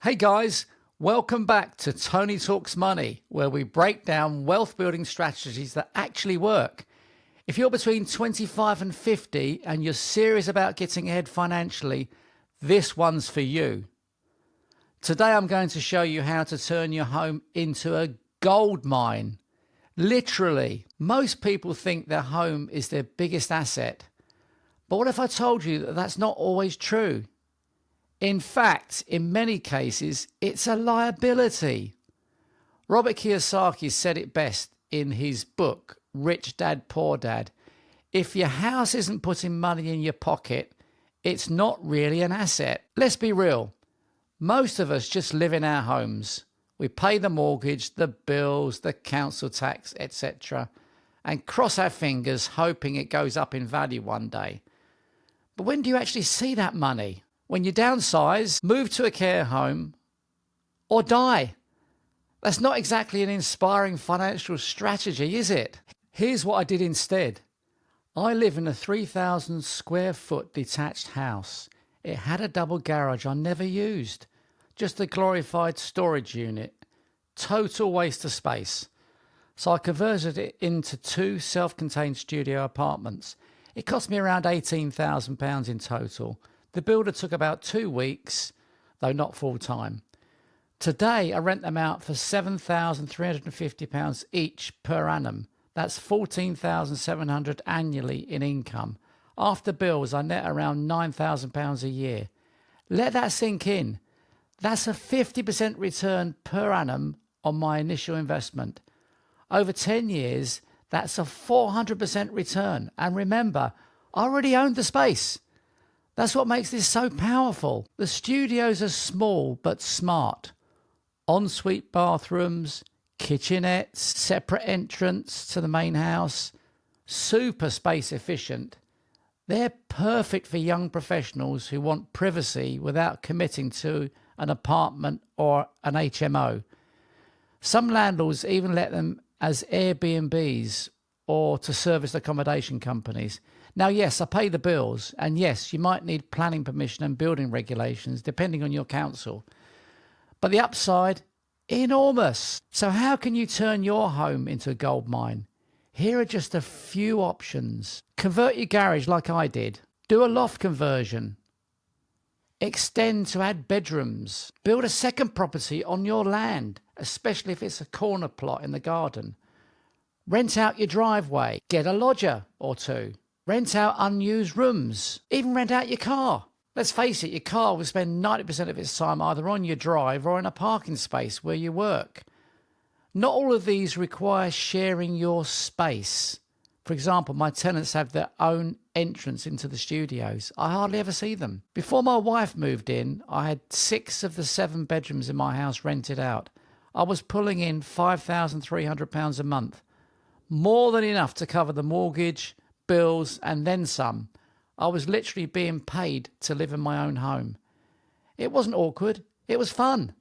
Hey guys, welcome back to Tony Talks Money, where we break down wealth building strategies that actually work. If you're between 25 and 50 and you're serious about getting ahead financially, this one's for you. Today I'm going to show you how to turn your home into a gold mine. Literally, most people think their home is their biggest asset. But what if I told you that that's not always true? In fact, in many cases, it's a liability. Robert Kiyosaki said it best in his book, Rich Dad, Poor Dad. If your house isn't putting money in your pocket, it's not really an asset. Let's be real. Most of us just live in our homes. We pay the mortgage, the bills, the council tax, etc., and cross our fingers hoping it goes up in value one day. But when do you actually see that money? When you downsize, move to a care home, or die. That's not exactly an inspiring financial strategy, is it? Here's what I did instead. I live in a 3,000 square foot detached house. It had a double garage I never used. Just a glorified storage unit. Total waste of space. So I converted it into 2 self-contained studio apartments. It cost me around £18,000 in total. The builder took about 2 weeks, though not full time. Today, I rent them out for £7,350 each per annum. That's £14,700 annually in income. After bills, I net around £9,000 a year. Let that sink in. That's a 50% return per annum on my initial investment. Over 10 years, that's a 400% return. And remember, I already owned the space. That's what makes this so powerful. The studios are small but smart. Ensuite bathrooms, kitchenettes, separate entrance to the main house. Super space efficient. They're perfect for young professionals who want privacy without committing to an apartment or an HMO. Some landlords even let them as Airbnbs or to service accommodation companies. Now, yes, I pay the bills, and yes, you might need planning permission and building regulations depending on your council. But the upside, enormous. So how can you turn your home into a gold mine? Here are just a few options. Convert your garage like I did. Do a loft conversion. Extend to add bedrooms. Build a second property on your land, especially if it's a corner plot in the garden. Rent out your driveway. Get a lodger or 2. Rent out unused rooms. Even rent out your car. Let's face it, your car will spend 90% of its time either on your drive or in a parking space where you work. Not all of these require sharing your space. For example, my tenants have their own entrance into the studios. I hardly ever see them. Before my wife moved in, I had 6 of the 7 bedrooms in my house rented out. I was pulling in £5,300 a month. More than enough to cover the mortgage, bills, and then some. I was literally being paid to live in my own home. It wasn't awkward. It was fun.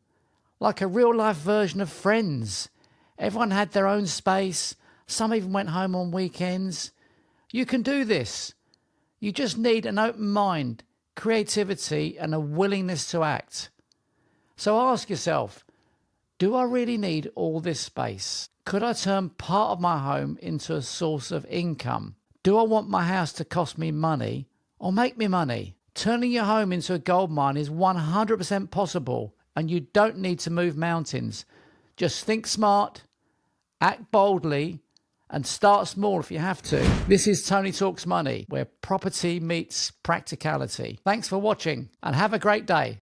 Like a real-life version of Friends. Everyone had their own space. Some even went home on weekends. You can do this. You just need an open mind, creativity, and a willingness to act. So ask yourself, do I really need all this space? Could I turn part of my home into a source of income? Do I want my house to cost me money or make me money? Turning your home into a gold mine is 100% possible, and you don't need to move mountains. Just think smart, act boldly, and start small if you have to. This is Tony Talks Money, where property meets practicality. Thanks for watching, and have a great day.